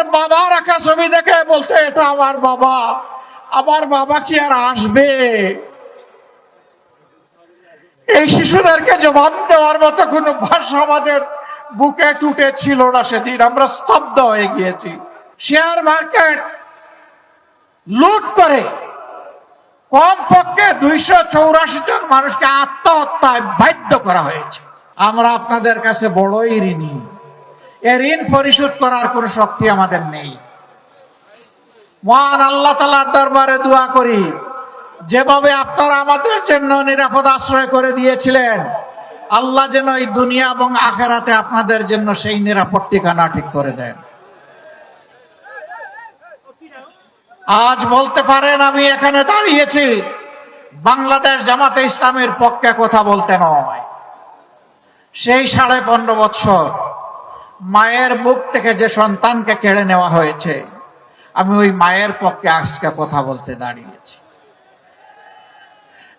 তার বাবা রাখা ছবি দেখে বলতে এটা আমার বাবা। আমার বাবা কি আর আসবে? এই শিশুদেরকে জবাব দেওয়ার মতো কোনো ভাষা আমাদের বুকে টুটে ছিল না। সেদিন আমরা স্তব্ধ হয়ে গিয়েছি। শেয়ার মার্কেট লুট করে কমপক্ষে 284 জন মানুষকে আত্মহত্যায় বাধ্য করা হয়েছে। আমরা আপনাদের কাছে বড়ই ঋণী। এ ঋণ পরিশোধ করার কোন শক্তি আমাদের নেই। মহান আল্লাহ তাআলার দরবারে দোয়া করি, যেভাবে আপনারা আমাদের জন্য নিরাপদ আশ্রয় করে দিয়েছিলেন, আল্লাহ যেন এই দুনিয়া এবং আখিরাতে আপনাদের জন্য সেই নিরাপদ ঠিকানা ঠিক করে দেন। আজ বলতে পারেন আমি এখানে দাঁড়িয়েছি বাংলাদেশ জামাতে ইসলামের পক্ষে কথা বলতে নয়। সেই 15.5 বছর মায়ের বুক থেকে যে সন্তানকে কেড়ে নেওয়া হয়েছে, আমি ওই মায়ের পক্ষে আজকে কথা বলতে দাঁড়িয়েছি।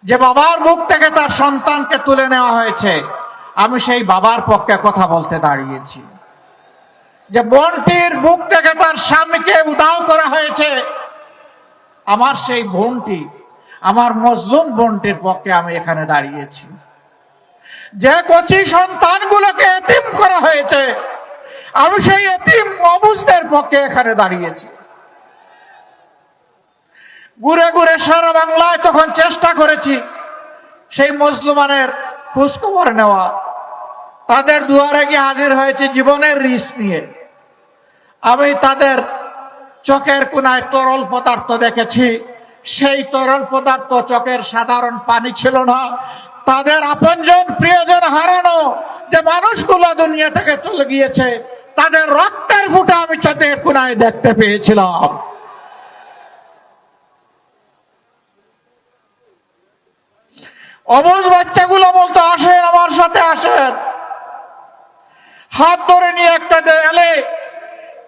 যে বাবার বুক থেকে তার সন্তানকে তুলে নেওয়া হয়েছে, আমি সেই বাবার পক্ষে কথা বলতে দাঁড়িয়েছি। যে বোনটির বুক থেকে তার স্বামীকে উধাও করা হয়েছে, আমার সেই বোনটি, আমার মজলুম বোনটির পক্ষে আমি এখানে দাঁড়িয়েছি। যে কচি সন্তানগুলোকে এতিম করা হয়েছে, আমি সেই এতিম অবুঝদের পক্ষে এখানে দাঁড়িয়েছি। ঘুরে ঘুরে সারা বাংলায় তখন চেষ্টা করেছি সেই মুসলমানের খোঁজখবর নেওয়া। তাদের দুয়ারে গিয়ে হাজির হয়েছে জীবনের রিস্ক নিয়ে। আমি তাদের চোখের কোনায় তরল পদার্থ দেখেছি। সেই তরল পদার্থ চোখের সাধারণ পানি ছিল না। তাদের আপনজন প্রিয়জন হারানো যে মানুষগুলো দুনিয়া থেকে চলে গিয়েছে, তাদের রক্তের ফুঁটা আমি চোখের কোনায় দেখতে পেয়েছিলাম। অবুঝ বাচ্চাগুলো বলতো, আসেন আমার সাথে আসেন। হাত ধরে নিয়ে একটা দেয়ালে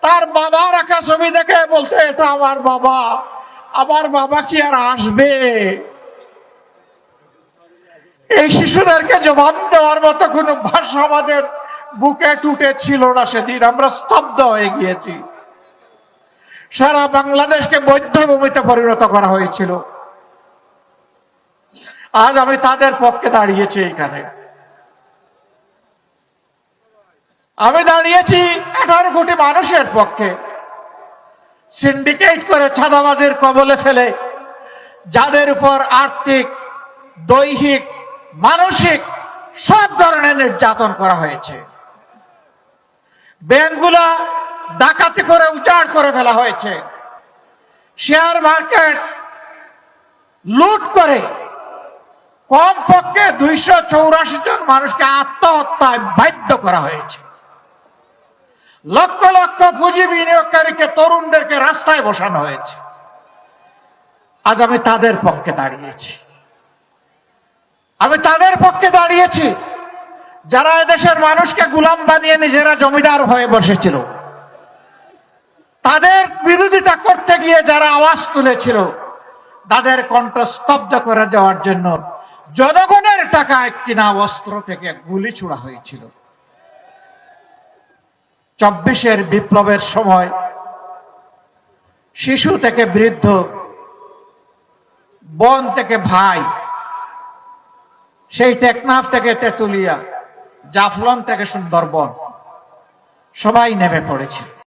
তার বাবা রাখা ছবি দেখে বলতে এটা আমার বাবা। আমার বাবা কি আর আসবে? এই শিশুদেরকে জবাব দেওয়ার মতো কোনো ভাষা আমাদের বুকে টুটে ছিল না। সেদিন আমরা স্তব্ধ হয়ে গিয়েছি। সারা বাংলাদেশকে বধ্যভূমিতে পরিণত করা হয়েছিল। আজ আমি তাদের পক্ষে দাঁড়িয়েছি। এখানে আমি দাঁড়িয়েছি 18 কোটি মানুষের পক্ষে। সিন্ডিকেট করে চাঁদাবাজের কবলে ফেলে যাদের উপর আর্থিক, দৈহিক, মানসিক সব ধরনের নির্যাতন করা হয়েছে। ব্যাংকগুলা ডাকাতি করে উজাড় করে ফেলা হয়েছে। শেয়ার মার্কেট লুট করে কমপক্ষে 284 জন মানুষকে আত্মহত্যায় বাধ্য করা হয়েছে। লক্ষ লক্ষ পুঁজি বিনিয়োগকারীকে, তরুণদেরকে রাস্তায় বসানো হয়েছে। আজ আমি তাদের পক্ষে দাঁড়িয়েছি। আমি তাদের পক্ষে দাঁড়িয়েছি যারা এদেশের মানুষকে গোলাম বানিয়ে নিজেরা জমিদার হয়ে বসেছিল। তাদের বিরোধিতা করতে গিয়ে যারা আওয়াজ তুলেছিল, তাদের কণ্ঠ স্তব্ধ করে দেওয়ার জন্য জনগণের টাকায় কিনা অস্ত্র থেকে গুলি ছোড়া হয়েছিল। 24-এর বিপ্লবের সময় শিশু থেকে বৃদ্ধ, বোন থেকে ভাই, সেই টেকনাফ থেকে তেতুলিয়া, জাফলং থেকে সুন্দরবন, সবাই নেমে পড়েছিল।